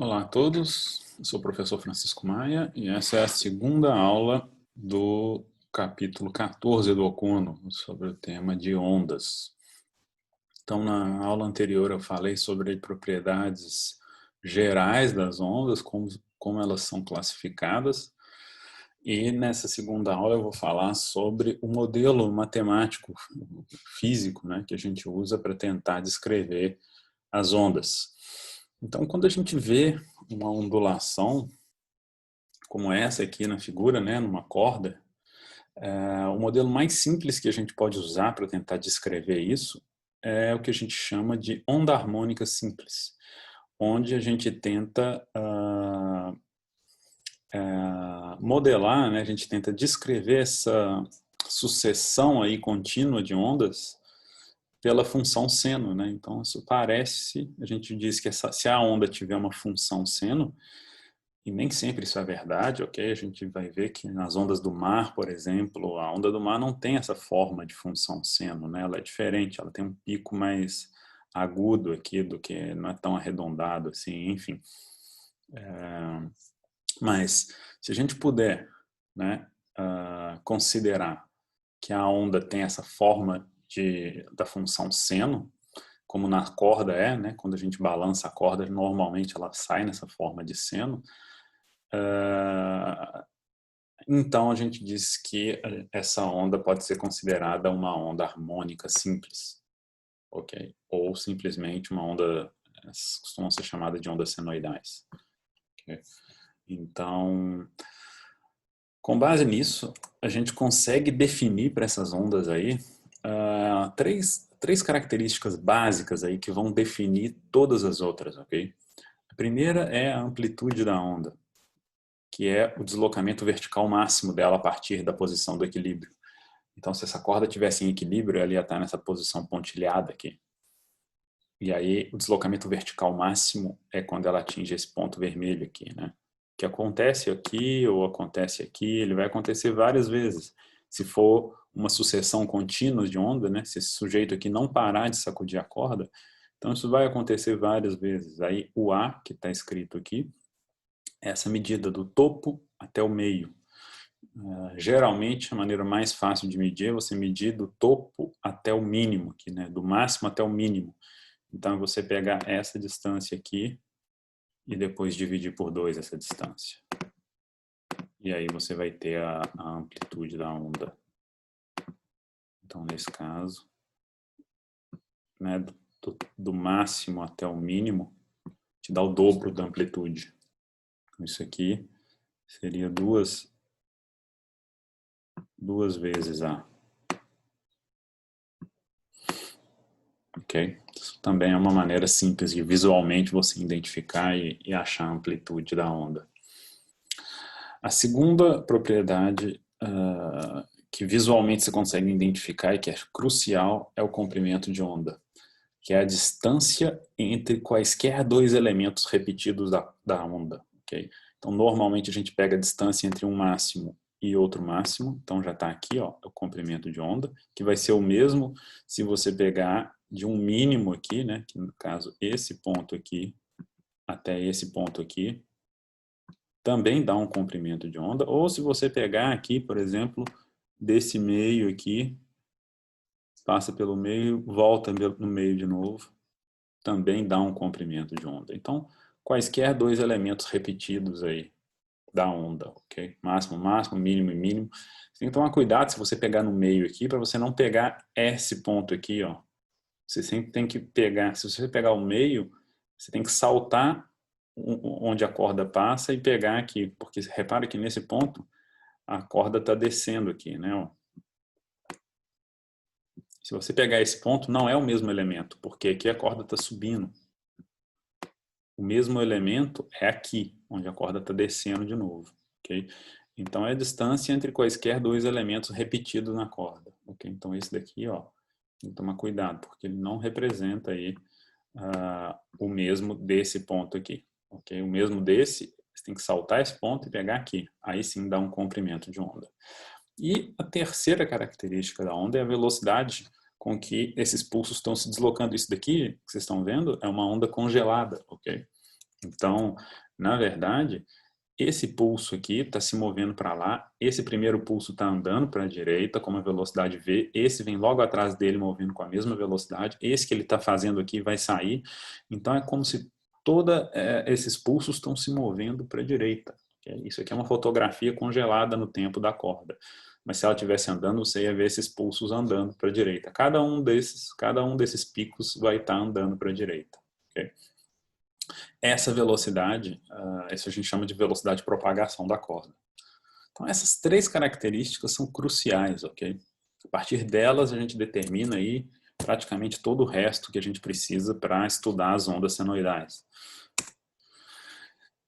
Olá a todos, eu sou o professor Francisco Maia e essa é a segunda aula do capítulo 14 do Okuno, sobre o tema de ondas. Então, na aula anterior eu falei sobre propriedades gerais das ondas, como elas são classificadas, e nessa segunda aula eu vou falar sobre o modelo matemático físico, né, que a gente usa para tentar descrever as ondas. Então, quando a gente vê uma ondulação como essa aqui na figura, né, numa corda, o modelo mais simples que a gente pode usar para tentar descrever isso é o que a gente chama de onda harmônica simples, onde a gente tenta modelar, né, a gente tenta descrever essa sucessão aí contínua de ondas pela função seno, né? Então isso parece, a gente diz que se a onda tiver uma função seno, e nem sempre isso é verdade, ok? A gente vai ver que nas ondas do mar, por exemplo, a onda do mar não tem essa forma de função seno, né? Ela é diferente, ela tem um pico mais agudo aqui do que não é tão arredondado assim, enfim. Mas se a gente puder, né, considerar que a onda tem essa forma da função seno, como na corda é, né? Quando a gente balança a corda, normalmente ela sai nessa forma de seno. Então a gente diz que essa onda pode ser considerada uma onda harmônica simples, ok? Ou simplesmente uma onda, costuma ser chamada de ondas senoidais. Okay? Então, com base nisso, a gente consegue definir para essas ondas aí três características básicas aí que vão definir todas as outras, ok? A primeira é a amplitude da onda, que é o deslocamento vertical máximo dela a partir da posição do equilíbrio. Então, se essa corda tivesse em equilíbrio, ela ia estar nessa posição pontilhada aqui. E aí, o deslocamento vertical máximo é quando ela atinge esse ponto vermelho aqui, né? Que acontece aqui ou acontece aqui, ele vai acontecer várias vezes. Se for uma sucessão contínua de onda, né? Se esse sujeito aqui não parar de sacudir a corda, então isso vai acontecer várias vezes. Aí, o A, que está escrito aqui, é essa medida do topo até o meio. Geralmente, a maneira mais fácil de medir é você medir do topo até o mínimo, aqui, né? Do máximo até o mínimo. Então, você pegar essa distância aqui e depois dividir por 2 essa distância. E aí você vai ter a amplitude da onda. Então, nesse caso, né, do máximo até o mínimo, te dá o dobro da amplitude. Então, isso aqui seria duas vezes A. Ok? Isso também é uma maneira simples de visualmente você identificar e achar a amplitude da onda. A segunda propriedade que visualmente você consegue identificar e que é crucial é o comprimento de onda, que é a distância entre quaisquer dois elementos repetidos da onda. Okay? Então, normalmente a gente pega a distância entre um máximo e outro máximo, então já está aqui ó, o comprimento de onda, que vai ser o mesmo se você pegar de um mínimo aqui, né, que no caso esse ponto aqui até esse ponto aqui, também dá um comprimento de onda, ou se você pegar aqui, por exemplo, desse meio aqui, passa pelo meio, volta no meio de novo, também dá um comprimento de onda. Então, quaisquer dois elementos repetidos aí da onda, ok? Máximo, máximo, mínimo e mínimo. Você tem que tomar cuidado se você pegar no meio aqui, para você não pegar esse ponto aqui, ó. Você sempre tem que pegar, se você pegar o meio, você tem que saltar onde a corda passa e pegar aqui, porque repara que nesse ponto a corda está descendo aqui, né? Ó. Se você pegar esse ponto, não é o mesmo elemento, porque aqui a corda está subindo. O mesmo elemento é aqui, onde a corda está descendo de novo, ok? Então é a distância entre quaisquer dois elementos repetidos na corda, ok? Então esse daqui, ó, tem que tomar cuidado, porque ele não representa aí o mesmo desse ponto aqui, ok? O mesmo desse, você tem que saltar esse ponto e pegar aqui, aí sim dá um comprimento de onda. E a terceira característica da onda é a velocidade com que esses pulsos estão se deslocando. Isso daqui, que vocês estão vendo, é uma onda congelada, ok? Então, na verdade, esse pulso aqui está se movendo para lá, esse primeiro pulso está andando para a direita com uma velocidade v, esse vem logo atrás dele movendo com a mesma velocidade, esse que ele está fazendo aqui vai sair, então é como se todos esses pulsos estão se movendo para a direita. Isso aqui é uma fotografia congelada no tempo da corda, mas se ela estivesse andando, você ia ver esses pulsos andando para a direita. Cada um desses picos vai estar andando para a direita. Okay? Essa velocidade, isso a gente chama de velocidade de propagação da corda. Então essas três características são cruciais, ok? A partir delas a gente determina aí praticamente todo o resto que a gente precisa para estudar as ondas senoidais.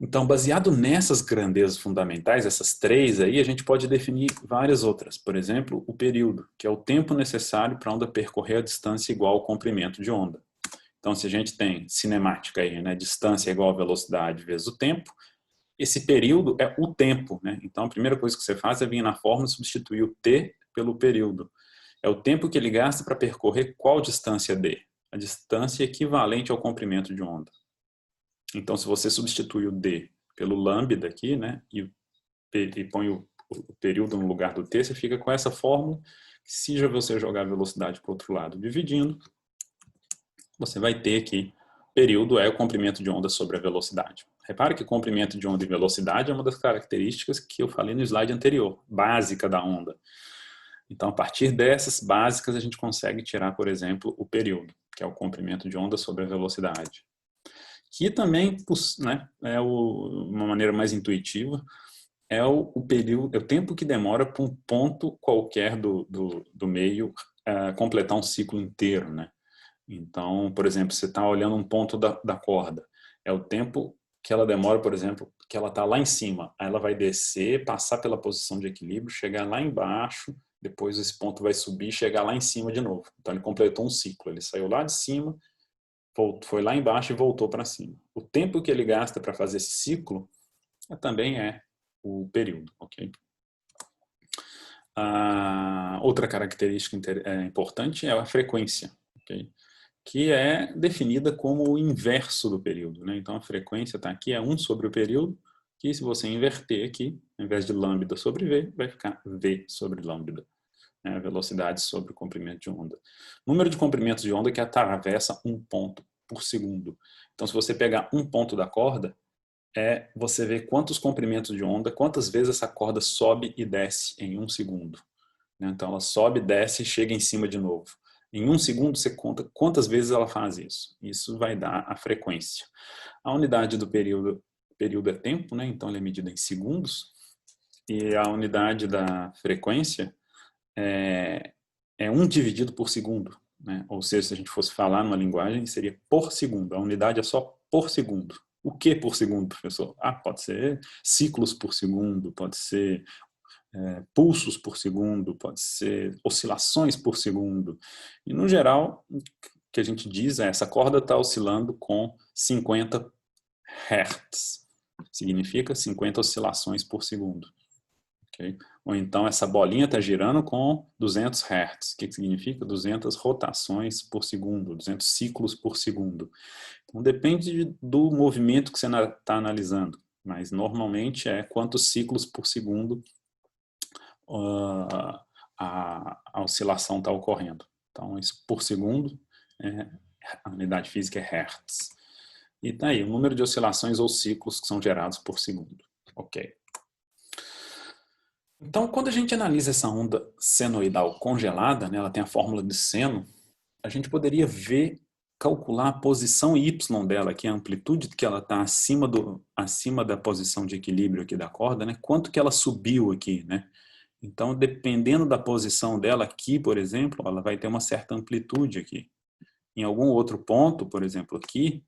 Então, baseado nessas grandezas fundamentais, essas três aí, a gente pode definir várias outras. Por exemplo, o período, que é o tempo necessário para a onda percorrer a distância igual ao comprimento de onda. Então, se a gente tem cinemática aí, né, distância igual a velocidade vezes o tempo, esse período é o tempo, né? Então, a primeira coisa que você faz é vir na fórmula e substituir o t pelo período. É o tempo que ele gasta para percorrer qual distância d? A distância equivalente ao comprimento de onda. Então, se você substitui o d pelo lambda aqui, né, e põe o período no lugar do t, você fica com essa fórmula. Se você jogar a velocidade para o outro lado dividindo, você vai ter aqui, período é o comprimento de onda sobre a velocidade. Repare que comprimento de onda e velocidade é uma das características que eu falei no slide anterior, básica da onda. Então, a partir dessas básicas, a gente consegue tirar, por exemplo, o período, que é o comprimento de onda sobre a velocidade. Que também, né, é uma maneira mais intuitiva, é o período, é o tempo que demora para um ponto qualquer do meio completar um ciclo inteiro, né? Então, por exemplo, você está olhando um ponto da corda. É o tempo que ela demora, por exemplo, que ela está lá em cima. Aí ela vai descer, passar pela posição de equilíbrio, chegar lá embaixo, depois esse ponto vai subir e chegar lá em cima de novo. Então, ele completou um ciclo. Ele saiu lá de cima, foi lá embaixo e voltou para cima. O tempo que ele gasta para fazer esse ciclo também é o período, ok? Outra característica importante é a frequência, ok? Que é definida como o inverso do período, né? Então a frequência está aqui, é 1 sobre o período, que se você inverter aqui, ao invés de lambda sobre v, vai ficar v sobre lambda, né? A velocidade sobre o comprimento de onda. Número de comprimentos de onda que atravessa um ponto por segundo. Então se você pegar um ponto da corda, você vê quantos comprimentos de onda, quantas vezes essa corda sobe e desce em um segundo. Então ela sobe, desce e chega em cima de novo. Em um segundo você conta quantas vezes ela faz isso. Isso vai dar a frequência. A unidade do período é tempo, né? Então ele é medido em segundos. E a unidade da frequência é 1 dividido por segundo, né? Ou seja, se a gente fosse falar numa linguagem, seria por segundo. A unidade é só por segundo. O que por segundo, professor? Pode ser ciclos por segundo, pode ser pulsos por segundo, pode ser oscilações por segundo. E, no geral, o que a gente diz é essa corda está oscilando com 50 Hz. Significa 50 oscilações por segundo. Okay? Ou então essa bolinha está girando com 200 Hz. O que significa? 200 rotações por segundo, 200 ciclos por segundo. Então depende do movimento que você está analisando, mas normalmente é quantos ciclos por segundo a oscilação está ocorrendo. Então, isso por segundo, a unidade física é Hertz. E tá aí, o número de oscilações ou ciclos que são gerados por segundo. Ok. Então, quando a gente analisa essa onda senoidal congelada, né, ela tem a fórmula de seno, a gente poderia calcular a posição y dela, que é a amplitude que ela está acima da posição de equilíbrio aqui da corda, né? Quanto que ela subiu aqui, né? Então, dependendo da posição dela aqui, por exemplo, ela vai ter uma certa amplitude aqui. Em algum outro ponto, por exemplo, aqui,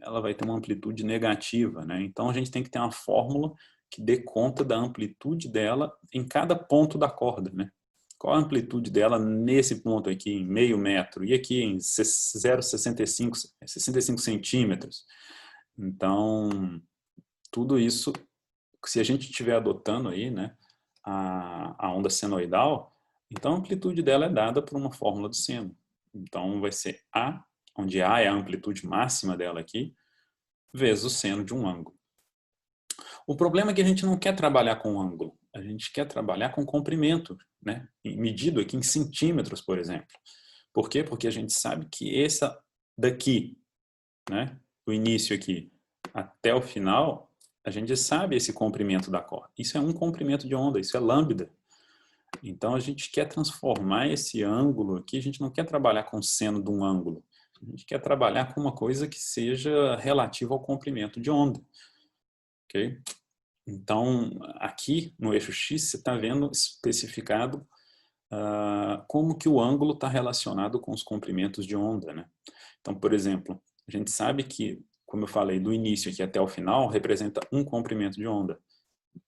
ela vai ter uma amplitude negativa, né? Então, a gente tem que ter uma fórmula que dê conta da amplitude dela em cada ponto da corda, né? Qual a amplitude dela nesse ponto aqui, em meio metro, e aqui em 0,65 centímetros. Então, tudo isso, se a gente estiver adotando aí, né, a onda senoidal, então a amplitude dela é dada por uma fórmula do seno. Então vai ser A, onde A é a amplitude máxima dela aqui, vezes o seno de um ângulo. O problema é que a gente não quer trabalhar com ângulo, a gente quer trabalhar com comprimento, né? Medido aqui em centímetros, por exemplo. Por quê? Porque a gente sabe que essa daqui, né, do início aqui até o final, a gente sabe esse comprimento da corda. Isso é um comprimento de onda, isso é lambda. Então a gente quer transformar esse ângulo aqui, a gente não quer trabalhar com o seno de um ângulo. A gente quer trabalhar com uma coisa que seja relativa ao comprimento de onda. Ok? Então, aqui no eixo X, você está vendo especificado como que o ângulo está relacionado com os comprimentos de onda, né? Então, por exemplo, a gente sabe que, como eu falei, do início aqui até o final, representa um comprimento de onda.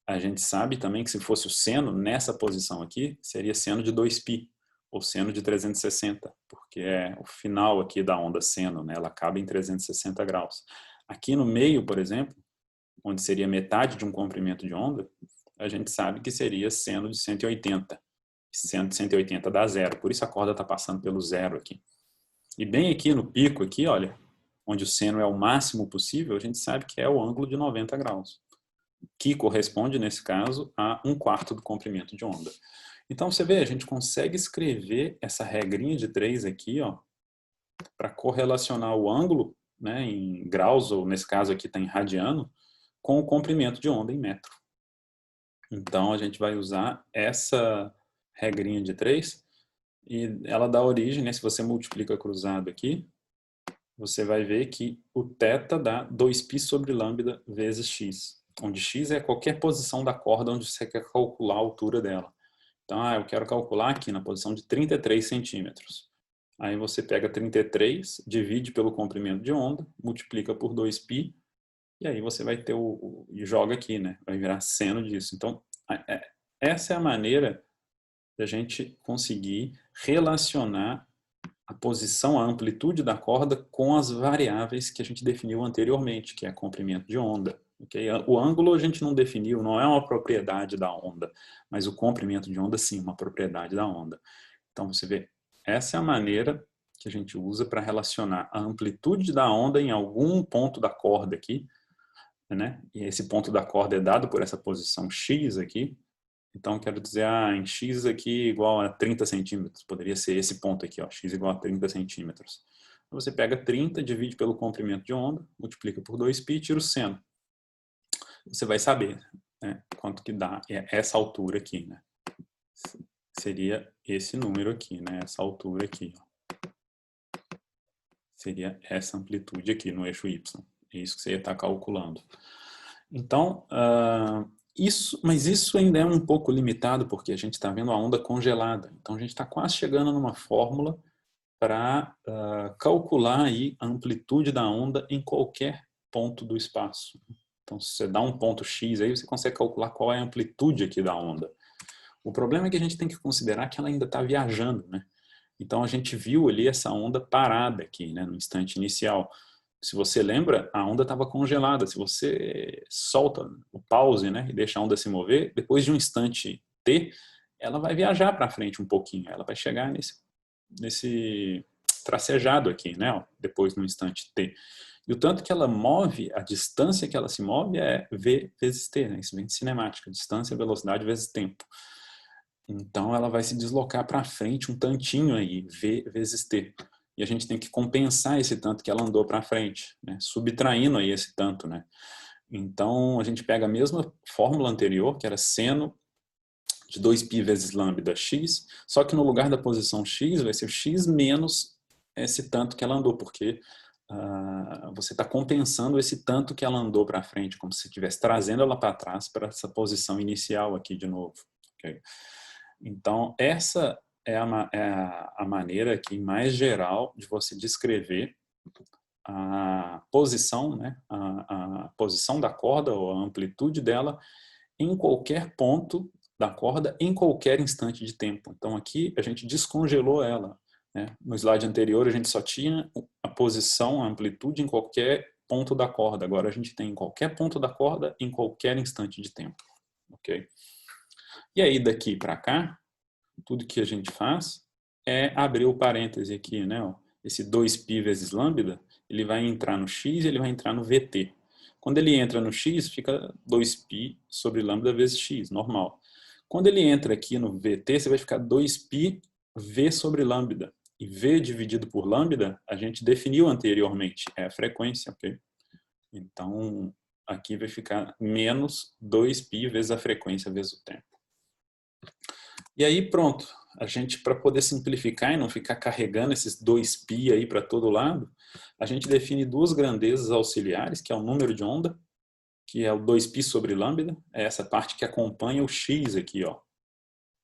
A gente sabe também que se fosse o seno, nessa posição aqui, seria seno de 2π, ou seno de 360, porque é o final aqui da onda seno, né? Ela acaba em 360 graus. Aqui no meio, por exemplo, onde seria metade de um comprimento de onda, a gente sabe que seria seno de 180. Seno de 180 dá zero, por isso a corda está passando pelo zero aqui. E bem aqui no pico, aqui, olha, onde o seno é o máximo possível, a gente sabe que é o ângulo de 90 graus, que corresponde, nesse caso, a 1/4 do comprimento de onda. Então, você vê, a gente consegue escrever essa regrinha de 3 aqui, ó, para correlacionar o ângulo, né, em graus, ou nesse caso aqui está em radiano, com o comprimento de onda em metro. Então, a gente vai usar essa regrinha de 3 e ela dá origem, né, se você multiplica cruzado aqui, você vai ver que o θ dá 2π sobre lambda vezes x, onde x é qualquer posição da corda onde você quer calcular a altura dela. Então, eu quero calcular aqui na posição de 33 centímetros. Aí você pega 33, divide pelo comprimento de onda, multiplica por 2π, e aí você vai ter e joga aqui, né? Vai virar seno disso. Então, essa é a maneira da gente conseguir relacionar a posição, a amplitude da corda com as variáveis que a gente definiu anteriormente, que é comprimento de onda. Okay? O ângulo a gente não definiu, não é uma propriedade da onda, mas o comprimento de onda sim, uma propriedade da onda. Então você vê, essa é a maneira que a gente usa para relacionar a amplitude da onda em algum ponto da corda aqui, né? E esse ponto da corda é dado por essa posição x aqui. Então, quero dizer, em x aqui igual a 30 centímetros. Poderia ser esse ponto aqui, ó, x igual a 30 centímetros. Você pega 30, divide pelo comprimento de onda, multiplica por 2π e tira o seno. Você vai saber, né, quanto que dá essa altura aqui, né? Seria esse número aqui, né? Essa altura aqui, ó. Seria essa amplitude aqui no eixo y. É isso que você ia estar calculando. Então, mas isso ainda é um pouco limitado porque a gente está vendo a onda congelada. Então, a gente está quase chegando numa fórmula para calcular aí a amplitude da onda em qualquer ponto do espaço. Então, se você dá um ponto x aí, você consegue calcular qual é a amplitude aqui da onda. O problema é que a gente tem que considerar que ela ainda está viajando, né? Então, a gente viu ali essa onda parada aqui, né, no instante inicial. Se você lembra, a onda estava congelada. Se você solta o pause, né, e deixa a onda se mover, depois de um instante t, ela vai viajar para frente um pouquinho. Ela vai chegar nesse tracejado aqui, né, ó, depois no instante t. E o tanto que ela move, a distância que ela se move é v vezes t, né, isso vem de cinemática, distância, velocidade vezes tempo. Então ela vai se deslocar para frente um tantinho aí, v vezes t. E a gente tem que compensar esse tanto que ela andou para frente, né? Subtraindo aí esse tanto, né? Então a gente pega a mesma fórmula anterior, que era seno de 2π vezes lambda x, só que no lugar da posição x vai ser x menos esse tanto que ela andou, porque você está compensando esse tanto que ela andou para frente, como se estivesse trazendo ela para trás para essa posição inicial aqui de novo. Okay? Então, essa é a maneira aqui mais geral de você descrever a posição, né? A posição da corda ou a amplitude dela em qualquer ponto da corda, em qualquer instante de tempo. Então, aqui a gente descongelou ela, né? No slide anterior a gente só tinha a posição, a amplitude em qualquer ponto da corda. Agora a gente tem em qualquer ponto da corda, em qualquer instante de tempo. Ok? E aí, daqui para cá, tudo que a gente faz é abrir o parêntese aqui, né? Esse 2π vezes lambda, ele vai entrar no x e ele vai entrar no VT. Quando ele entra no x, fica 2π sobre lambda vezes x, normal. Quando ele entra aqui no VT, você vai ficar 2π v sobre lambda. E v dividido por lambda, a gente definiu anteriormente, é a frequência, ok? Então, aqui vai ficar menos 2π vezes a frequência vezes o tempo. E aí pronto, a gente, para poder simplificar e não ficar carregando esses 2π aí para todo lado, a gente define duas grandezas auxiliares, que é o número de onda, que é o 2π sobre lambda, é essa parte que acompanha o x aqui, ó.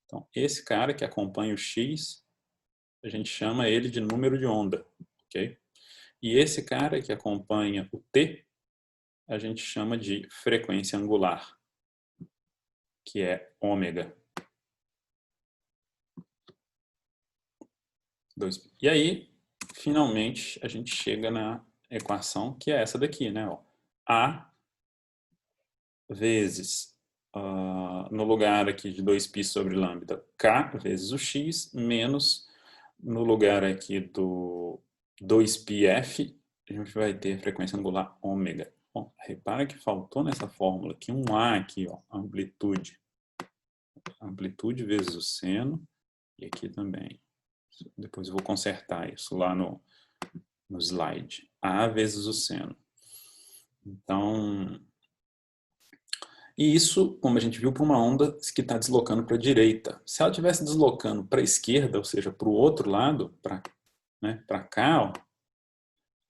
Então, esse cara que acompanha o x, a gente chama ele de número de onda, ok? E esse cara que acompanha o t, a gente chama de frequência angular, que é ômega. 2π. E aí, finalmente, a gente chega na equação, que é essa daqui, né? Ó. A vezes, no lugar aqui de 2π sobre lambda, k vezes o x, menos no lugar aqui do 2πf, a gente vai ter frequência angular ômega. Bom, repara que faltou nessa fórmula aqui um A aqui, ó, amplitude. Amplitude vezes o seno, e aqui também. Depois eu vou consertar isso lá no slide. A vezes o seno. Então, e isso, como a gente viu, para uma onda que está deslocando para a direita. Se ela estivesse deslocando para a esquerda, ou seja, para o outro lado, para cá, ó,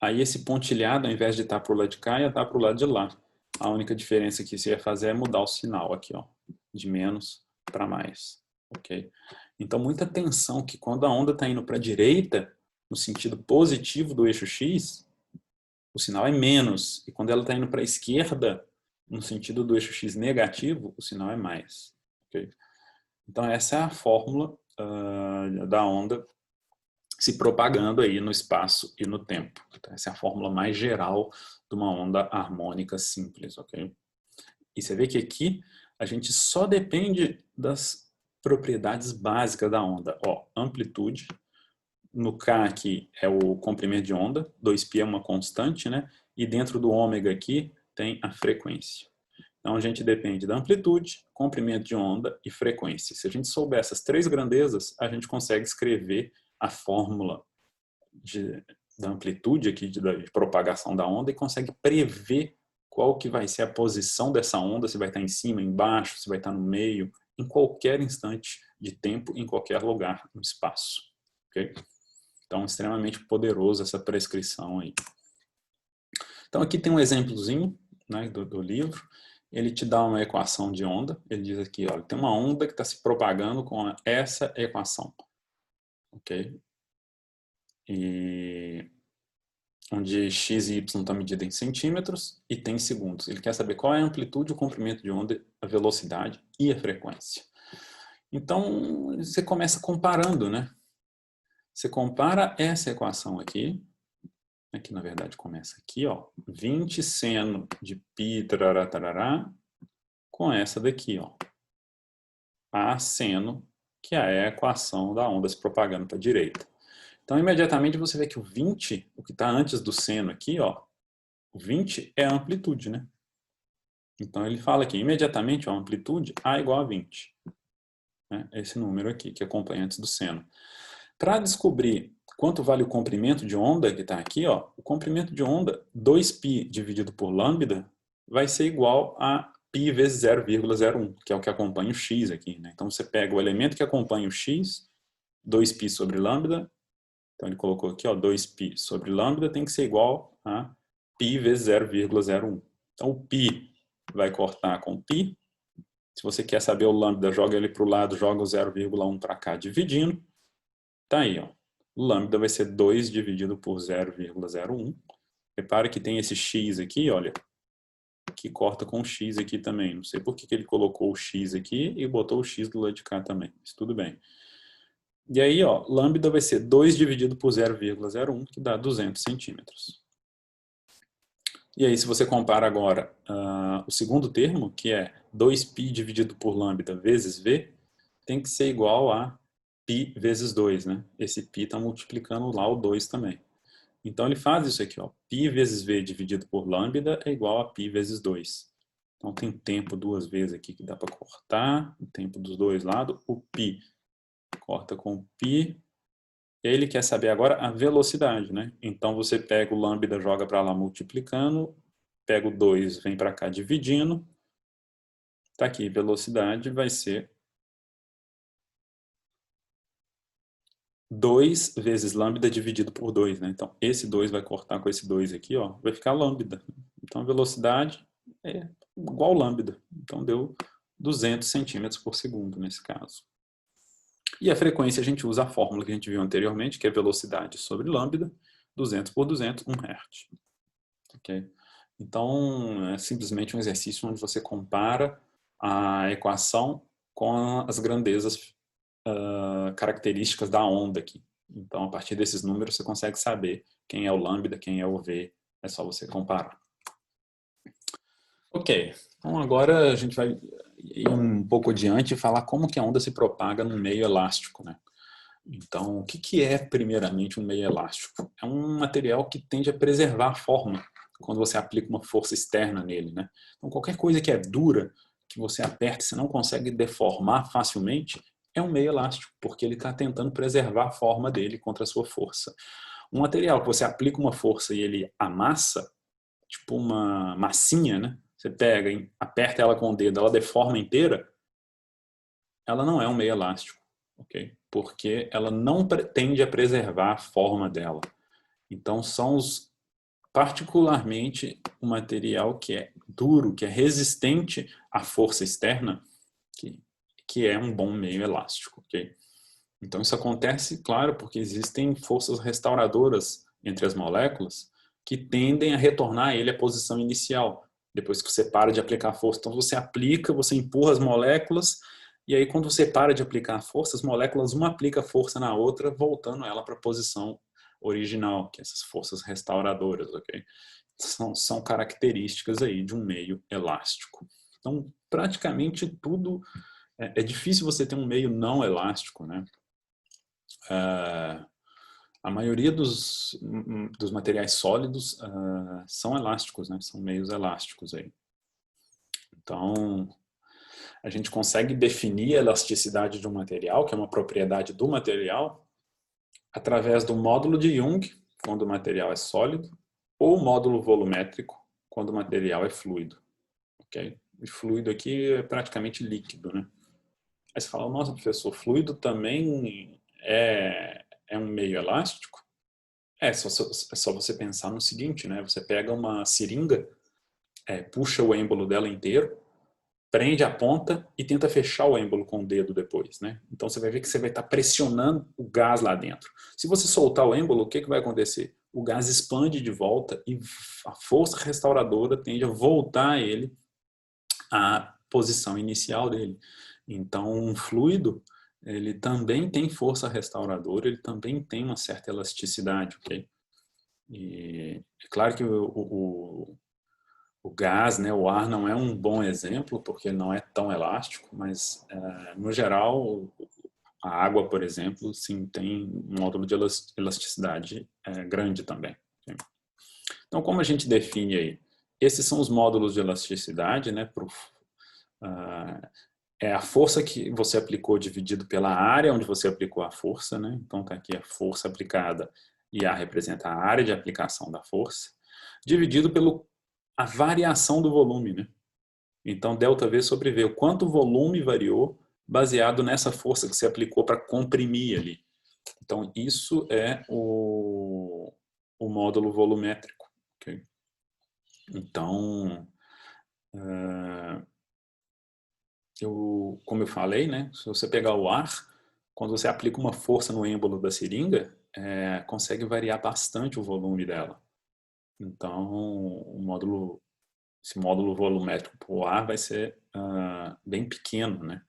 aí esse pontilhado, ao invés de estar para o lado de cá, ia estar para o lado de lá. A única diferença que você ia fazer é mudar o sinal aqui, ó, de menos para mais. Ok? Então, muita atenção que quando a onda está indo para a direita, no sentido positivo do eixo x, o sinal é menos. E quando ela está indo para a esquerda, no sentido do eixo x negativo, o sinal é mais. Okay? Então, essa é a fórmula da onda se propagando aí no espaço e no tempo. Então, essa é a fórmula mais geral de uma onda harmônica simples. Okay? E você vê que aqui a gente só depende das propriedades básicas da onda. Ó, amplitude. No K aqui é o comprimento de onda, 2π é uma constante, né? E dentro do ômega aqui tem a frequência. Então a gente depende da amplitude, comprimento de onda e frequência. Se a gente souber essas três grandezas, a gente consegue escrever a fórmula da amplitude aqui de propagação da onda e consegue prever qual que vai ser a posição dessa onda, se vai estar em cima, embaixo, se vai estar no meio, em qualquer instante de tempo, em qualquer lugar no espaço. Okay? Então, extremamente poderoso essa prescrição aí. Então, aqui tem um exemplozinho, né, do livro. Ele te dá uma equação de onda. Ele diz aqui, olha, tem uma onda que está se propagando com essa equação. Ok? E onde x e y estão medidos em centímetros e tem segundos. Ele quer saber qual é a amplitude, o comprimento de onda, a velocidade e a frequência. Então, você começa comparando, né? Você compara essa equação aqui, que na verdade começa aqui, ó, 20 seno de π tarará, tarará, com essa daqui, ó, A seno, que é a equação da onda se propagando para a direita. Então, imediatamente você vê que o 20, o que está antes do seno aqui, ó, o 20 é a amplitude, né? Então, ele fala aqui, imediatamente, ó, a amplitude A igual a 20. Né? Esse número aqui, que acompanha antes do seno. Para descobrir quanto vale o comprimento de onda, que está aqui, ó, o comprimento de onda, 2π dividido por lambda, vai ser igual a π vezes 0,01, que é o que acompanha o x aqui. Né? Então, você pega o elemento que acompanha o x, 2π sobre lambda, então ele colocou aqui, ó, 2π sobre lambda tem que ser igual a π vezes 0,01. Então, o π vai cortar com π. Se você quer saber o lambda, joga ele para o lado, joga o 0,1 para cá, dividindo. Tá aí, ó. Lambda vai ser 2 dividido por 0,01. Repare que tem esse x aqui, olha, que corta com o x aqui também. Não sei por que ele colocou o x aqui e botou o x do lado de cá também. Mas tudo bem. E aí, ó, lambda vai ser 2 dividido por 0,01, que dá 200 centímetros. E aí, se você compara agora o segundo termo, que é 2π dividido por lambda vezes v, tem que ser igual a π vezes 2, né? Esse π está multiplicando lá o 2 também. Então ele faz isso aqui, ó, π vezes v dividido por lambda é igual a π vezes 2. Então tem tempo duas vezes aqui que dá para cortar, o tempo dos dois lados, o π corta com o π, e aí ele quer saber agora a velocidade, né? Então você pega o lambda, joga para lá multiplicando, pega o 2, vem para cá dividindo, tá aqui, velocidade vai ser 2 vezes lambda dividido por 2, né? Então, esse 2 vai cortar com esse 2 aqui, ó, vai ficar lambda. Então, a velocidade é igual lambda. Então, deu 200 centímetros por segundo nesse caso. E a frequência a gente usa a fórmula que a gente viu anteriormente, que é velocidade sobre lambda, 200 por 200, 1 Hz. Okay? Então, é simplesmente um exercício onde você compara a equação com as grandezas características da onda aqui. Então, a partir desses números, você consegue saber quem é o lambda, quem é o v, é só você comparar. Ok, então agora a gente vai ir um pouco adiante e falar como que a onda se propaga num meio elástico, né? Então, o que é, primeiramente, um meio elástico? É um material que tende a preservar a forma quando você aplica uma força externa nele, né? Então, qualquer coisa que é dura, que você aperta e você não consegue deformar facilmente, é um meio elástico, porque ele está tentando preservar a forma dele contra a sua força. Um material que você aplica uma força e ele amassa, tipo uma massinha, né? Você pega e aperta ela com o dedo, ela deforma inteira, ela não é um meio elástico, ok? Porque ela não tende a preservar a forma dela. Então, são particularmente o material que é duro, que é resistente à força externa, que é um bom meio elástico, ok? Então, isso acontece, claro, porque existem forças restauradoras entre as moléculas que tendem a retornar ele à posição inicial, depois que você para de aplicar a força. Então, você aplica, você empurra as moléculas, e aí quando você para de aplicar a força, as moléculas uma aplica força na outra, voltando ela para a posição original, que é essas forças restauradoras, ok? São características aí de um meio elástico. Então, praticamente tudo... É difícil você ter um meio não elástico, né? A maioria dos materiais sólidos são elásticos, né? São meios elásticos aí. Então, a gente consegue definir a elasticidade de um material, que é uma propriedade do material, através do módulo de Young, quando o material é sólido, ou módulo volumétrico, quando o material é fluido. Okay? E fluido aqui é praticamente líquido, né? Aí você fala, nossa, professor, fluido também é um meio elástico? É só você pensar no seguinte, né? Você pega uma seringa, puxa o êmbolo dela inteiro, prende a ponta e tenta fechar o êmbolo com o dedo depois, né? Então você vai ver que você vai estar pressionando o gás lá dentro. Se você soltar o êmbolo, o que vai acontecer? O gás expande de volta e a força restauradora tende a voltar ele à posição inicial dele. Então um fluido, ele também tem força restauradora, ele também tem uma certa elasticidade, ok? E é claro que o gás, né, o ar não é um bom exemplo, porque ele não é tão elástico, mas no geral a água, por exemplo, sim, tem um módulo de elasticidade grande também. Então, como a gente define aí? Esses são os módulos de elasticidade, né, é a força que você aplicou dividido pela área onde você aplicou a força, né? Então está aqui a força aplicada e A representa a área de aplicação da força, dividido pelo a variação do volume, né? Então ΔV sobre V, o quanto o volume variou baseado nessa força que você aplicou para comprimir ali. Então isso é o módulo volumétrico. Okay? Então, como eu falei, né? Se você pegar o ar, quando você aplica uma força no êmbolo da seringa, consegue variar bastante o volume dela. Então, esse módulo volumétrico para o ar vai ser bem pequeno, né?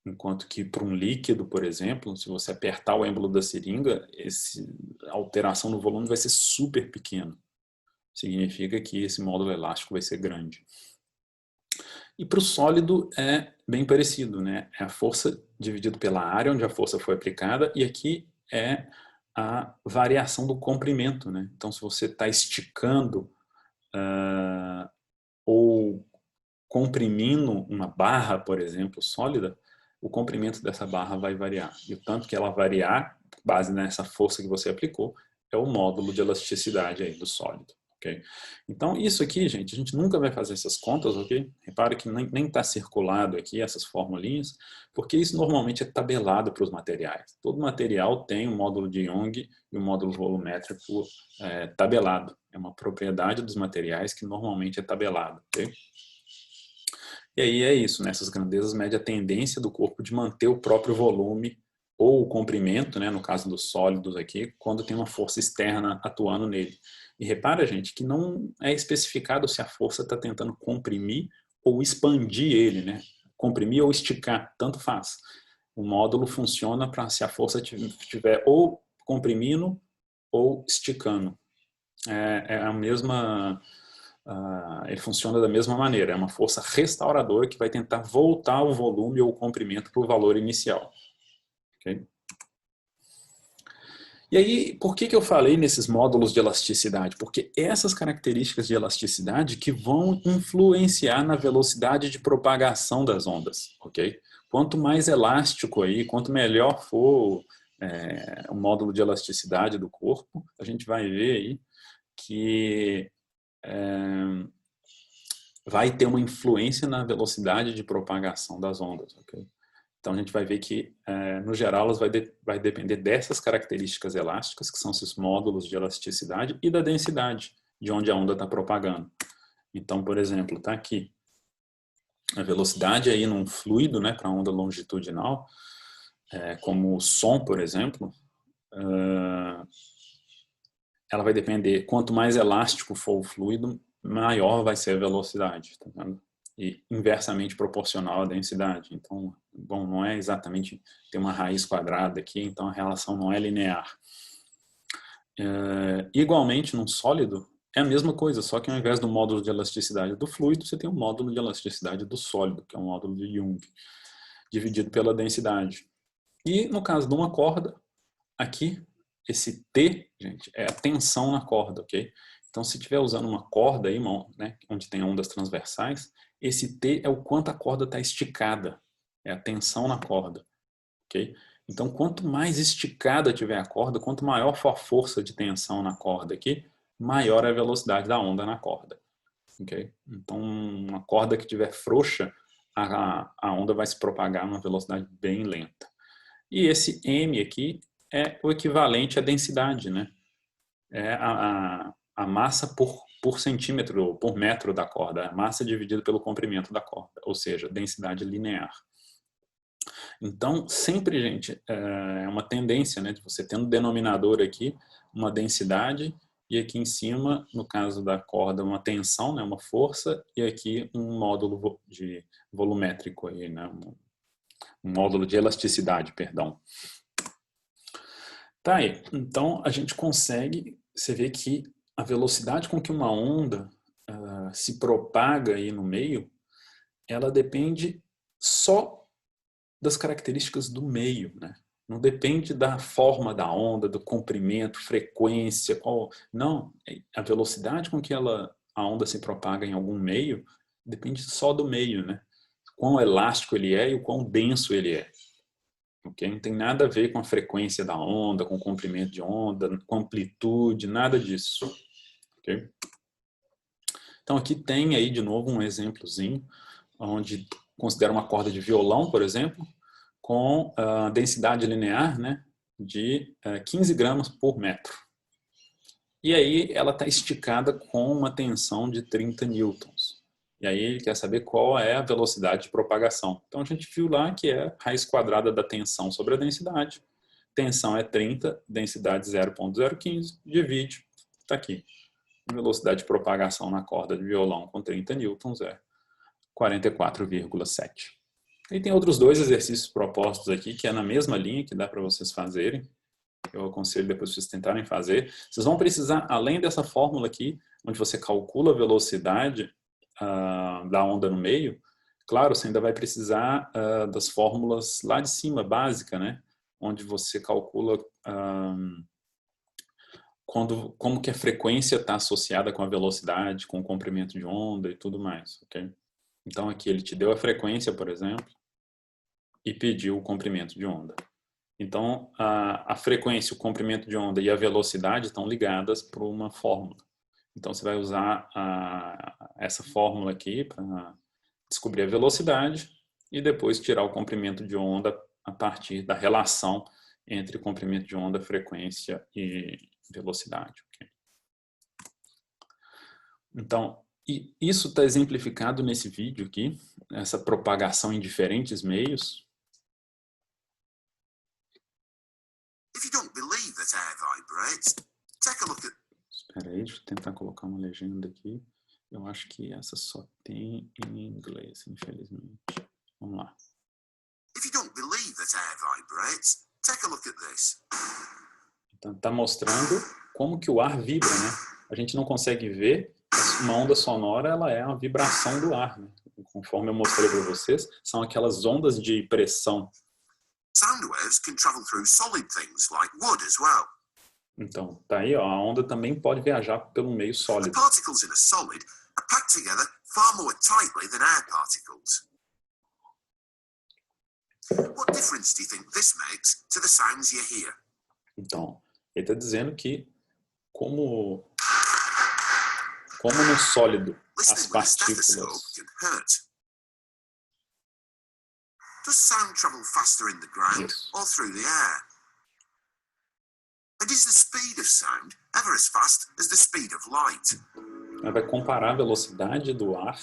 Enquanto que para um líquido, por exemplo, se você apertar o êmbolo da seringa, a alteração no volume vai ser super pequeno. Significa que esse módulo elástico vai ser grande. E para o sólido é bem parecido, né? É a força dividido pela área onde a força foi aplicada, e aqui é a variação do comprimento, né? Então, se você está esticando ou comprimindo uma barra, por exemplo, sólida, o comprimento dessa barra vai variar. E o tanto que ela variar, base nessa força que você aplicou, é o módulo de elasticidade aí do sólido. Okay? Então, isso aqui, gente, a gente nunca vai fazer essas contas, ok? Repare que nem está circulado aqui essas formulinhas, porque isso normalmente é tabelado para os materiais. Todo material tem um módulo de Young e um módulo volumétrico tabelado. É uma propriedade dos materiais que normalmente é tabelado, ok? E aí é isso, nessas grandezas mede a tendência do corpo de manter o próprio volume ou o comprimento, né, no caso dos sólidos aqui, quando tem uma força externa atuando nele. E repara, gente, que não é especificado se a força está tentando comprimir ou expandir ele, né? Comprimir ou esticar, tanto faz. O módulo funciona para se a força estiver ou comprimindo ou esticando. É a mesma... ele funciona da mesma maneira. É uma força restauradora que vai tentar voltar o volume ou o comprimento para o valor inicial. Okay? E aí, por que eu falei nesses módulos de elasticidade? Porque essas características de elasticidade que vão influenciar na velocidade de propagação das ondas, ok? Quanto mais elástico aí, quanto melhor for o módulo de elasticidade do corpo, a gente vai ver aí que vai ter uma influência na velocidade de propagação das ondas, ok? Então a gente vai ver que, no geral, elas vai depender dessas características elásticas, que são esses módulos de elasticidade, e da densidade, de onde a onda está propagando. Então, por exemplo, está aqui a velocidade aí num fluido, né, para onda longitudinal, como o som, por exemplo, ela vai depender, quanto mais elástico for o fluido, maior vai ser a velocidade, tá vendo? E inversamente proporcional à densidade. Então, bom, não é exatamente ter uma raiz quadrada aqui, então a relação não é linear. Igualmente, num sólido, é a mesma coisa, só que ao invés do módulo de elasticidade do fluido, você tem o módulo de elasticidade do sólido, que é o módulo de Young, dividido pela densidade. E no caso de uma corda, aqui, esse T, gente, é a tensão na corda, ok? Então, se estiver usando uma corda aí, né, onde tem ondas transversais, esse T é o quanto a corda está esticada, é a tensão na corda, ok? Então, quanto mais esticada tiver a corda, quanto maior for a força de tensão na corda aqui, maior é a velocidade da onda na corda, ok? Então, uma corda que tiver frouxa, a onda vai se propagar numa velocidade bem lenta. E esse M aqui é o equivalente à densidade, né? É a massa por centímetro ou por metro da corda, a massa dividida pelo comprimento da corda, ou seja, densidade linear. Então, sempre, gente, é uma tendência, né, de você ter no denominador aqui uma densidade e aqui em cima, no caso da corda, uma tensão, né, uma força, e aqui um módulo de volumétrico aí, né, um módulo de elasticidade, perdão. Tá aí. Então, a gente consegue, você vê que a velocidade com que uma onda se propaga aí no meio, ela depende só das características do meio, né? Não depende da forma da onda, do comprimento, frequência, qual... Não, a velocidade com que a onda se propaga em algum meio depende só do meio, né? Quão elástico ele é e o quão denso ele é. Okay? Não tem nada a ver com a frequência da onda, com o comprimento de onda, com amplitude, nada disso. Okay? Então aqui tem aí de novo um exemplozinho, onde considera uma corda de violão, por exemplo, com densidade linear, né, de 15 gramas por metro. E aí ela está esticada com uma tensão de 30 newtons. E aí ele quer saber qual é a velocidade de propagação. Então a gente viu lá que é raiz quadrada da tensão sobre a densidade. Tensão é 30, densidade 0,015, divide, está aqui. Velocidade de propagação na corda de violão com 30 newtons é 44,7. E tem outros dois exercícios propostos aqui, que é na mesma linha, que dá para vocês fazerem. Eu aconselho depois vocês tentarem fazer. Vocês vão precisar, além dessa fórmula aqui, onde você calcula a velocidade da onda no meio, claro, você ainda vai precisar das fórmulas lá de cima, básica, né? Onde você calcula como que a frequência está associada com a velocidade, com o comprimento de onda e tudo mais, ok? Então aqui ele te deu a frequência, por exemplo, e pediu o comprimento de onda. Então a frequência, o comprimento de onda e a velocidade estão ligadas por uma fórmula. Então você vai usar essa fórmula aqui para descobrir a velocidade e depois tirar o comprimento de onda a partir da relação entre comprimento de onda, frequência e velocidade. Okay? Então, isso está exemplificado nesse vídeo aqui, essa propagação em diferentes meios. Espera aí, deixa eu tentar colocar uma legenda aqui. Eu acho que essa só tem em inglês, infelizmente. Vamos lá. Então, está mostrando como que o ar vibra, né? A gente não consegue ver, uma onda sonora ela é uma vibração do ar, né? Conforme eu mostrei para vocês, são aquelas ondas de pressão. Sound waves can travel through solid things like wood as well. Então, tá aí, ó, a onda também pode viajar pelo meio sólido. The particles in a solid are packed together far more tightly than air particles. What difference do you think this makes to the sounds you hear? Então, ele está dizendo que como no sólido as partículas. Does sound travel faster in the ground or through the air? And is the speed of sound ever as fast as the speed of light? Ela vai comparar a velocidade do ar,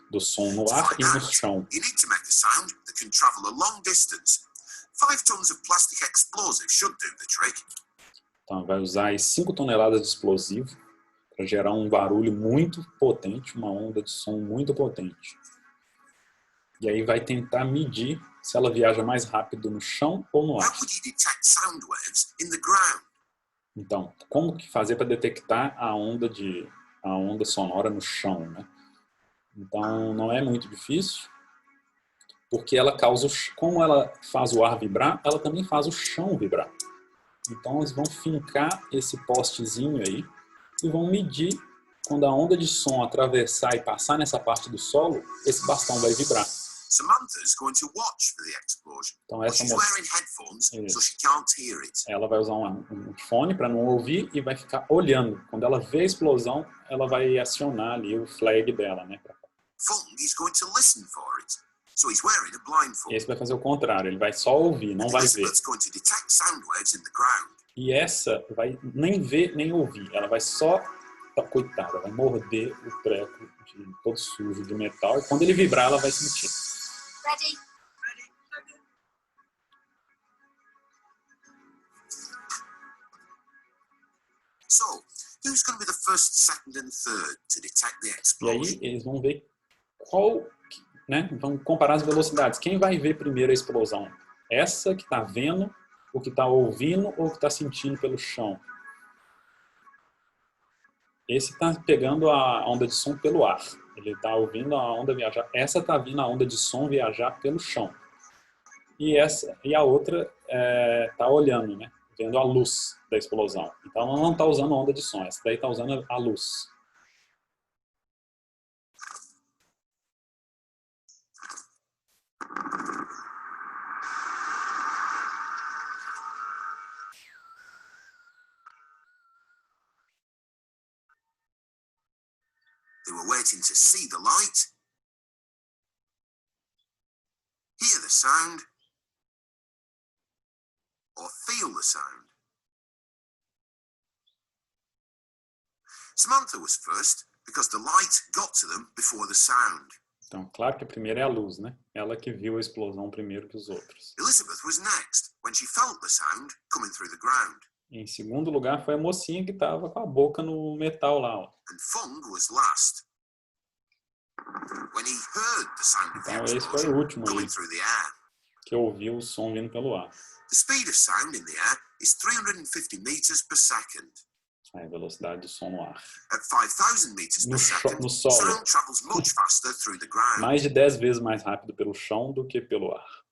do som no ar e no chão. You need to make a sound that can travel a long distance. 5 tons of plastic explosive should do the trick. Então, vai usar aí 5 toneladas de explosivo para gerar um barulho muito potente, uma onda de som muito potente. E aí vai tentar medir se ela viaja mais rápido no chão ou no ar. Então, como que fazer para detectar a onda sonora no chão, né? Então, não é muito difícil, porque ela causa, como ela faz o ar vibrar, ela também faz o chão vibrar. Então, eles vão fincar esse postezinho aí e vão medir quando a onda de som atravessar e passar nessa parte do solo, esse bastão vai vibrar. Samantha's going to watch for the explosion. Então essa moça, wearing headphones, so she can't hear it. Ela vai usar um fone para não ouvir e vai ficar olhando. Quando ela vê a explosão, ela vai acionar ali o flag dela, né? Fung is going to listen for it. So he's wearing a blindfold. E esse vai fazer o contrário, ele vai só ouvir, não vai ver. Going to detect sound waves in the ground. E essa vai nem ver nem ouvir, ela vai só, coitada, vai morder o treco de todo sujo de metal e quando ele vibrar ela vai sentir. Ready? So, who's going to be the first, second and third to detect the explosion? E aí eles vão ver qual, né? Vão comparar as velocidades. Quem vai ver primeiro a explosão? Essa que está vendo, o que está ouvindo ou que está sentindo pelo chão? Esse está pegando a onda de som pelo ar. Ele está ouvindo a onda viajar. Essa está vindo a onda de som viajar pelo chão. E a outra está olhando, né? Vendo a luz da explosão. Então ela não está usando onda de som. Essa daí está usando a luz. They were waiting to see the light, hear the sound, or feel the sound. Samantha was first because the light got to them before the sound. Então, claro que a primeira é a luz, né? Ela que viu a explosão primeiro que os outros. Elizabeth was next when she felt the sound coming through the ground. Em segundo lugar foi a mocinha que estava com a boca no metal lá. Ó. And Fung was last. When he heard the sound of the Então esse foi o último aí, through the air. que ouviu o som vindo pelo ar. The speed of sound in the air is 350 meters per second. A velocidade do som no ar. At 5,000 meters per second, no solo. sound travels much faster through the ground. Mais de 10 vezes mais rápido pelo chão do que pelo ar.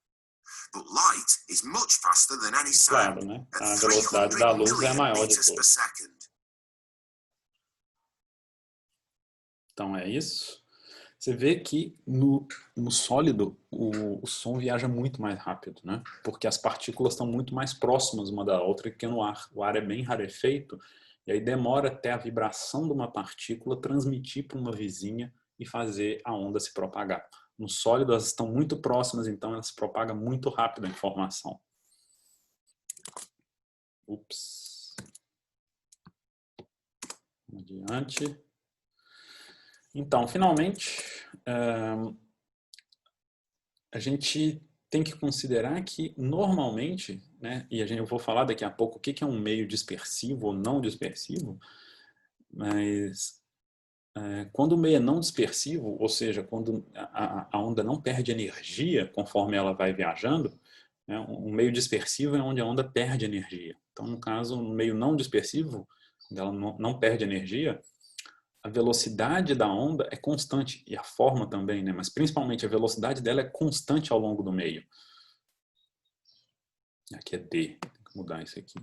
But light is much faster than any sound. Claro, né? A velocidade da luz é a maior de todas. Então é isso. Você vê que no sólido o som viaja muito mais rápido, né? Porque as partículas estão muito mais próximas uma da outra que no ar. O ar é bem rarefeito e aí demora até a vibração de uma partícula transmitir para uma vizinha e fazer a onda se propagar. No sólido elas estão muito próximas, então ela se propaga muito rápido a informação. Ups. Adiante. Então, finalmente, a gente tem que considerar que, normalmente, né, e eu vou falar daqui a pouco o que é um meio dispersivo ou não dispersivo, mas quando o meio é não dispersivo, ou seja, quando a onda não perde energia conforme ela vai viajando, né, um meio dispersivo é onde a onda perde energia. Então, no caso, um meio não dispersivo, quando ela não perde energia, a velocidade da onda é constante, e a forma também, né? Mas principalmente a velocidade dela é constante ao longo do meio. Aqui é D, tem que mudar isso aqui.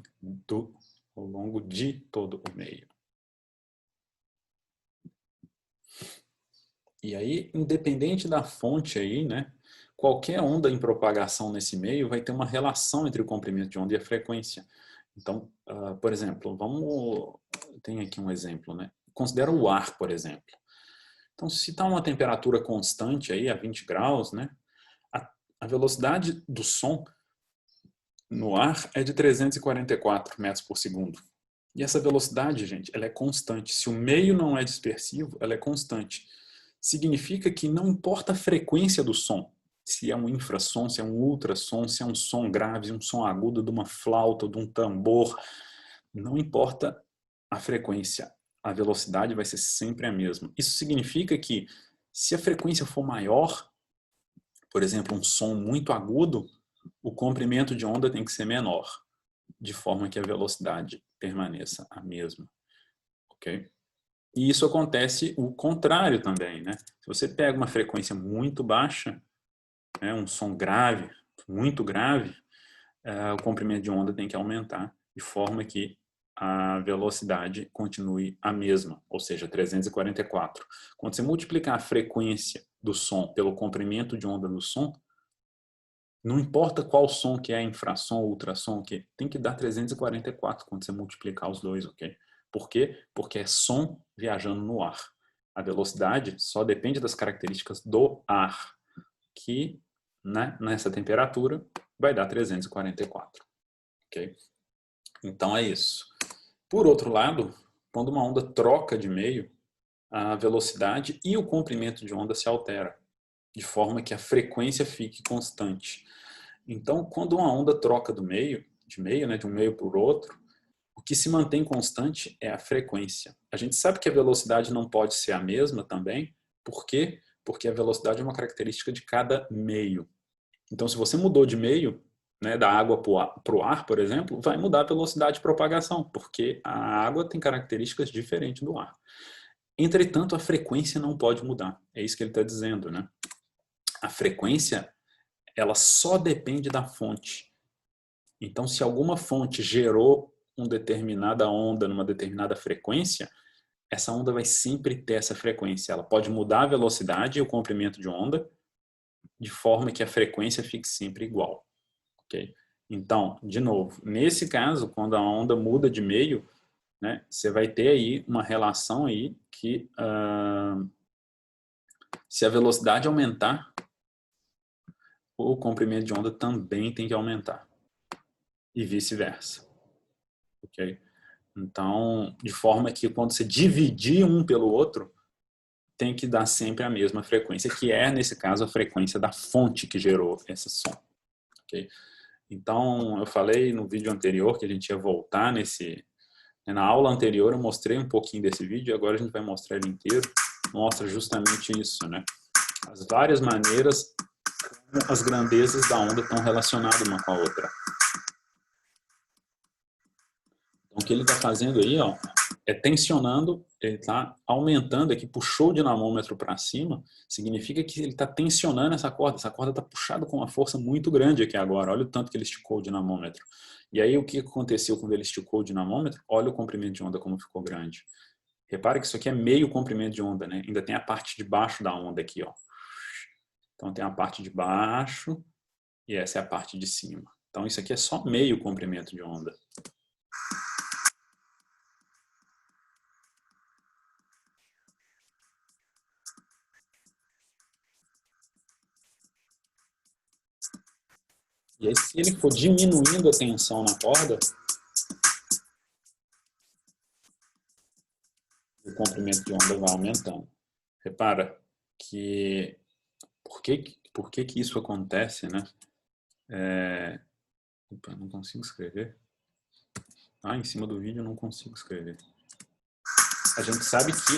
Ao longo de todo o meio. E aí, independente da fonte aí, né? Qualquer onda em propagação nesse meio vai ter uma relação entre o comprimento de onda e a frequência. Então, por exemplo, tem aqui um exemplo, né? Considera o ar, por exemplo. Então, se está uma temperatura constante aí, a 20 graus, né? A velocidade do som no ar é de 344 metros por segundo. E essa velocidade, gente, ela é constante. Se o meio não é dispersivo, ela é constante. Significa que não importa a frequência do som, se é um infrassom, se é um ultrassom, se é um som grave, um som agudo de uma flauta, de um tambor, não importa a frequência, a velocidade vai ser sempre a mesma. Isso significa que se a frequência for maior, por exemplo, um som muito agudo, o comprimento de onda tem que ser menor, de forma que a velocidade permaneça a mesma. Ok? E isso acontece o contrário também, né? Se você pega uma frequência muito baixa, né, um som grave, muito grave, o comprimento de onda tem que aumentar, de forma que a velocidade continue a mesma, ou seja, 344. Quando você multiplicar a frequência do som pelo comprimento de onda do som, não importa qual som que é, infrassom, ultrassom, que tem que dar 344 quando você multiplicar os dois, ok? Por quê? Porque é som viajando no ar. A velocidade só depende das características do ar, que, né, nessa temperatura vai dar 344, ok? Então é isso. Por outro lado, quando uma onda troca de meio, a velocidade e o comprimento de onda se altera, de forma que a frequência fique constante. Então, quando uma onda troca de meio, né, de um meio para o outro, o que se mantém constante é a frequência. A gente sabe que a velocidade não pode ser a mesma também. Por quê? Porque a velocidade é uma característica de cada meio. Então, se você mudou de meio, né, da água para o ar, por exemplo, vai mudar a velocidade de propagação, porque a água tem características diferentes do ar. Entretanto, a frequência não pode mudar. É isso que ele está dizendo, né? A frequência, ela só depende da fonte. Então, se alguma fonte gerou uma determinada onda numa determinada frequência, essa onda vai sempre ter essa frequência. Ela pode mudar a velocidade e o comprimento de onda, de forma que a frequência fique sempre igual. Okay? Então, de novo, nesse caso, quando a onda muda de meio, né, você vai ter aí uma relação aí que se a velocidade aumentar, o comprimento de onda também tem que aumentar. E vice-versa. Ok? Então, de forma que quando você dividir um pelo outro, tem que dar sempre a mesma frequência, que é, nesse caso, a frequência da fonte que gerou esse som. Okay? Então, eu falei no vídeo anterior que a gente ia voltar nesse... Na aula anterior eu mostrei um pouquinho desse vídeo, agora a gente vai mostrar ele inteiro. Mostra justamente isso, né? As várias maneiras como as grandezas da onda estão relacionadas uma com a outra. Então, o que ele está fazendo aí, ó, é tensionando, ele está aumentando aqui, puxou o dinamômetro para cima, significa que ele está tensionando essa corda está puxada com uma força muito grande aqui agora, olha o tanto que ele esticou o dinamômetro. E aí o que aconteceu quando ele esticou o dinamômetro? Olha o comprimento de onda como ficou grande. Repare que isso aqui é meio comprimento de onda, né? Ainda tem a parte de baixo da onda aqui, ó. Então tem a parte de baixo e essa é a parte de cima. Então isso aqui é só meio comprimento de onda. E aí, se ele for diminuindo a tensão na corda, o comprimento de onda vai aumentando. Repara que por que isso acontece, né? Opa, não consigo escrever. Em cima do vídeo eu não consigo escrever. A gente sabe que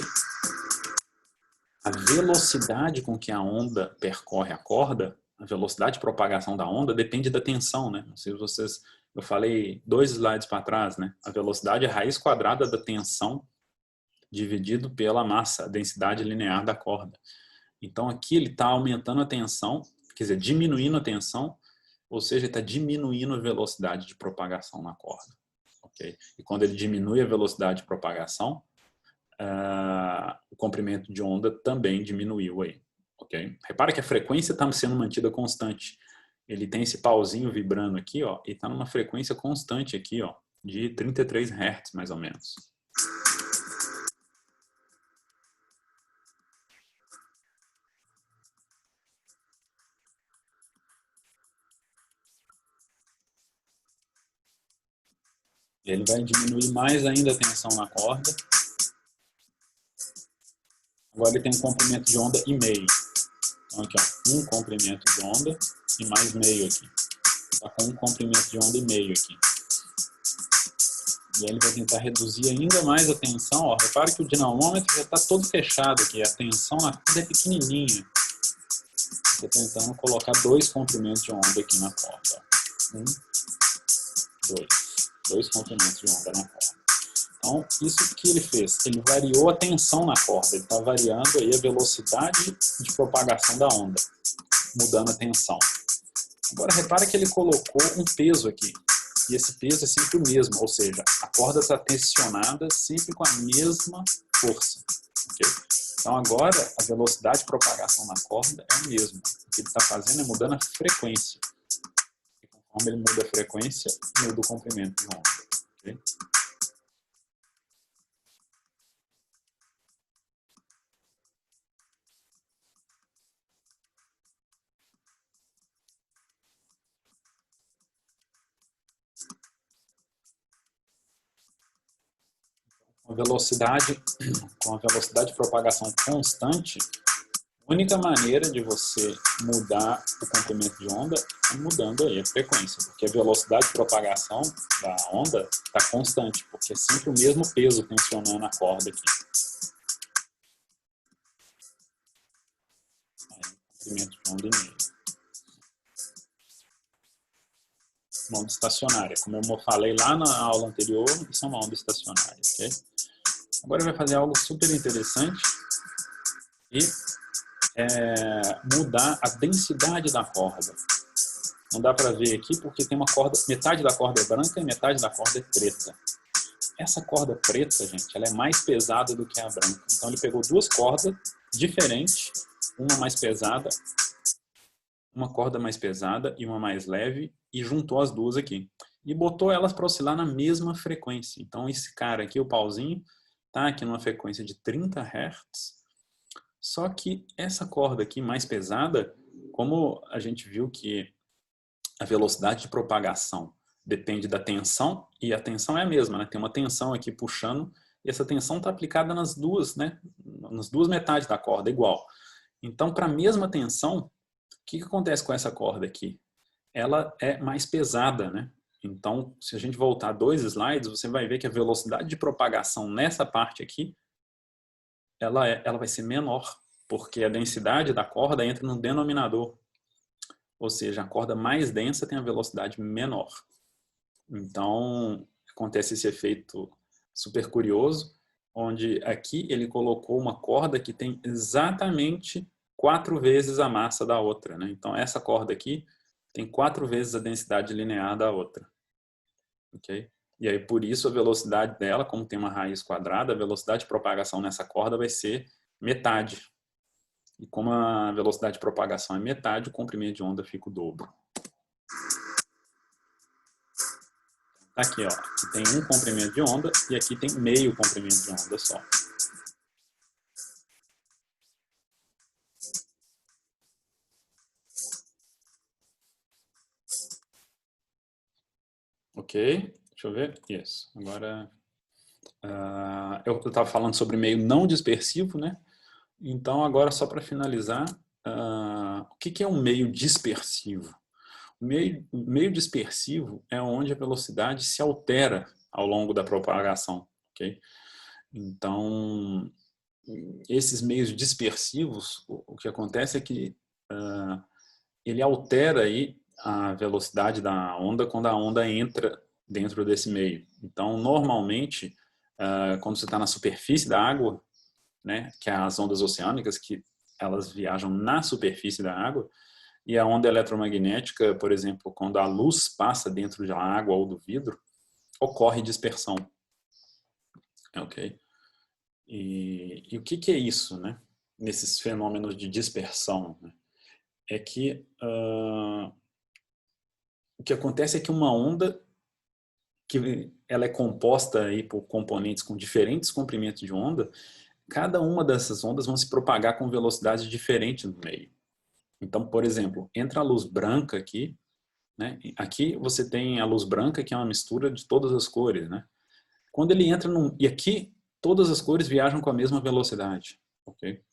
a velocidade com que a onda percorre a corda, a velocidade de propagação da onda depende da tensão, né? Não sei se vocês, eu falei 2 slides para trás, né? A velocidade é a raiz quadrada da tensão dividido pela massa, a densidade linear da corda. Então aqui ele está aumentando a tensão, quer dizer, diminuindo a tensão, ou seja, está diminuindo a velocidade de propagação na corda. Okay? E quando ele diminui a velocidade de propagação, o comprimento de onda também diminuiu aí. Okay? Repara que a frequência está sendo mantida constante. Ele tem esse pauzinho vibrando aqui, ó, e está numa frequência constante aqui, ó, de 33 Hz, mais ou menos. Ele vai diminuir mais ainda a tensão na corda. Agora ele tem um comprimento de onda e meio. Então aqui, ó, um comprimento de onda e mais meio aqui. Está com um comprimento de onda e meio aqui. E aí ele vai tentar reduzir ainda mais a tensão. Ó, repare que o dinamômetro já está todo fechado aqui. A tensão na corda é pequenininha. Estou tentando colocar 2 comprimentos de onda aqui na corda. 1, 2. 2 comprimentos de onda na corda. Então, isso que ele fez? Ele variou a tensão na corda. Ele está variando aí a velocidade de propagação da onda, mudando a tensão. Agora, repara que ele colocou um peso aqui. E esse peso é sempre o mesmo, ou seja, a corda está tensionada sempre com a mesma força. Okay? Então, agora, a velocidade de propagação na corda é a mesma. O que ele está fazendo é mudando a frequência. E conforme ele muda a frequência, muda o comprimento de onda. Okay? Com a velocidade de propagação constante, a única maneira de você mudar o comprimento de onda é mudando aí a frequência, porque a velocidade de propagação da onda está constante, porque é sempre o mesmo peso tensionando a corda aqui. Aí, comprimento de onda e meio. Uma onda estacionária. Como eu falei lá na aula anterior, isso é uma onda estacionária. Okay? Agora vai fazer algo super interessante e mudar a densidade da corda. Não dá para ver aqui porque tem uma corda, metade da corda é branca e metade da corda é preta. Essa corda preta, gente, ela é mais pesada do que a branca. Então ele pegou 2 cordas diferentes, uma mais pesada, uma corda mais pesada e uma mais leve, e juntou as duas aqui. E botou elas para oscilar na mesma frequência. Então esse cara aqui, o pauzinho, está aqui numa frequência de 30 Hz. Só que essa corda aqui mais pesada, como a gente viu que a velocidade de propagação depende da tensão, e a tensão é a mesma, né? Tem uma tensão aqui puxando, e essa tensão está aplicada nas duas, né? Nas duas metades da corda, igual. Então, para a mesma tensão, o que acontece com essa corda aqui? Ela é mais pesada, né? Então, se a gente voltar 2 slides, você vai ver que a velocidade de propagação nessa parte aqui, ela vai ser menor, porque a densidade da corda entra no denominador. Ou seja, a corda mais densa tem a velocidade menor. Então, acontece esse efeito super curioso, onde aqui ele colocou uma corda que tem exatamente 4 vezes a massa da outra. Né? Então, essa corda aqui tem 4 vezes a densidade linear da outra. Okay? E aí, por isso, a velocidade dela, como tem uma raiz quadrada, a velocidade de propagação nessa corda vai ser metade. E como a velocidade de propagação é metade, o comprimento de onda fica o dobro. Aqui, ó, aqui tem um comprimento de onda e aqui tem meio comprimento de onda só. Ok, deixa eu ver. Isso. Agora, eu estava falando sobre meio não dispersivo, né? Então, agora, só para finalizar, o que é um meio dispersivo? O meio dispersivo é onde a velocidade se altera ao longo da propagação, ok? Então, esses meios dispersivos, o que acontece é que ele altera aí a velocidade da onda quando a onda entra dentro desse meio. Então, normalmente, quando você está na superfície da água, né, que é as ondas oceânicas, que elas viajam na superfície da água, e a onda eletromagnética, por exemplo, quando a luz passa dentro da água ou do vidro, ocorre dispersão. Ok? E o que é isso, né? Nesses fenômenos de dispersão, né? É que o que acontece é que uma onda, que ela é composta aí por componentes com diferentes comprimentos de onda, cada uma dessas ondas vão se propagar com velocidade diferente no meio. Então, por exemplo, entra a luz branca aqui, né? Aqui você tem a luz branca, que é uma mistura de todas as cores, né? Quando ele entra num... E aqui, todas as cores viajam com a mesma velocidade, ok?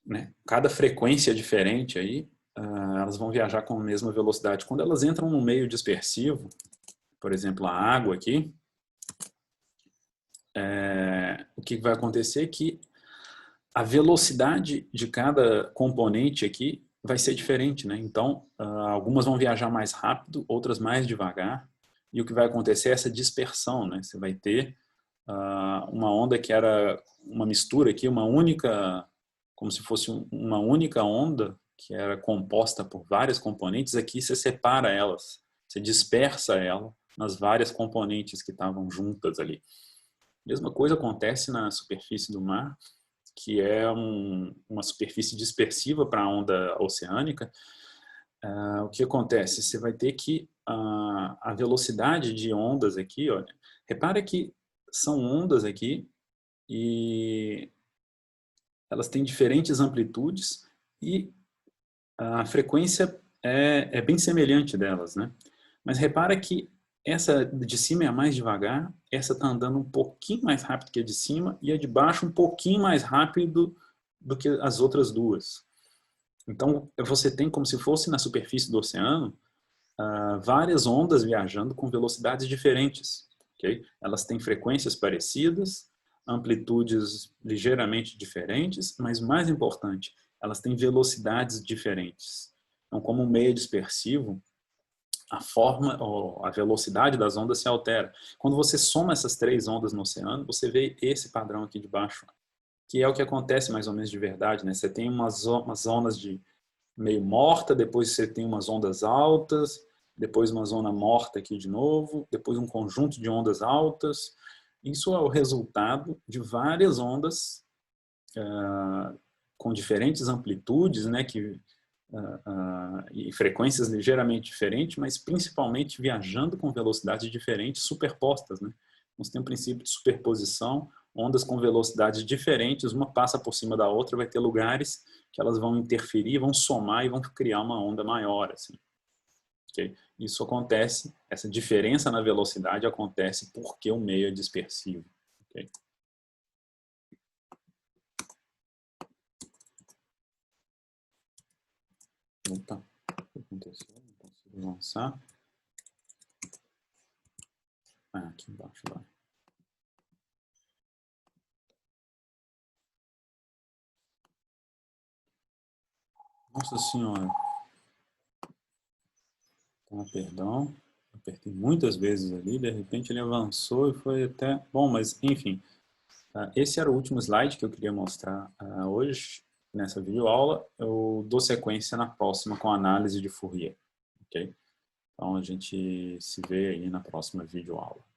Né? Cada frequência diferente aí, elas vão viajar com a mesma velocidade. Quando elas entram no meio dispersivo, por exemplo, a água aqui, o que vai acontecer é que a velocidade de cada componente aqui vai ser diferente, né? Então, algumas vão viajar mais rápido, outras mais devagar, e o que vai acontecer é essa dispersão, né? Você vai ter uma onda que era uma mistura aqui, uma única, como se fosse uma única onda que era composta por várias componentes, aqui você separa elas, você dispersa ela nas várias componentes que estavam juntas ali. Mesma coisa acontece na superfície do mar, que é uma superfície dispersiva para a onda oceânica. O que acontece? Você vai ter que a velocidade de ondas aqui, olha, repara que são ondas aqui e elas têm diferentes amplitudes e a frequência é bem semelhante delas, né? Mas repara que essa de cima é a mais devagar, essa está andando um pouquinho mais rápido que a de cima e a de baixo um pouquinho mais rápido do que as outras duas. Então, você tem como se fosse na superfície do oceano várias ondas viajando com velocidades diferentes. Okay? Elas têm frequências parecidas, amplitudes ligeiramente diferentes, mas mais importante, elas têm velocidades diferentes. Então, como um meio dispersivo, a forma ou a velocidade das ondas se altera. Quando você soma essas três ondas no oceano, você vê esse padrão aqui de baixo, que é o que acontece mais ou menos de verdade, né? Você tem umas zonas de meio morta, depois você tem umas ondas altas, depois uma zona morta aqui de novo, depois um conjunto de ondas altas. Isso é o resultado de várias ondas com diferentes amplitudes, né, e frequências ligeiramente diferentes, mas principalmente viajando com velocidades diferentes, superpostas, né? Você tem um princípio de superposição, ondas com velocidades diferentes, uma passa por cima da outra, vai ter lugares que elas vão interferir, vão somar e vão criar uma onda maior, assim. Okay? Isso acontece, essa diferença na velocidade acontece porque o meio é dispersivo. Okay? Opa, o que aconteceu? Não consigo avançar. Aqui embaixo vai. Nossa Senhora. Tá, perdão. Apertei muitas vezes ali, de repente ele avançou e foi até... Bom, mas enfim. Esse era o último slide que eu queria mostrar hoje, nessa videoaula. Eu dou sequência na próxima com a análise de Fourier. Okay? Então a gente se vê aí na próxima videoaula.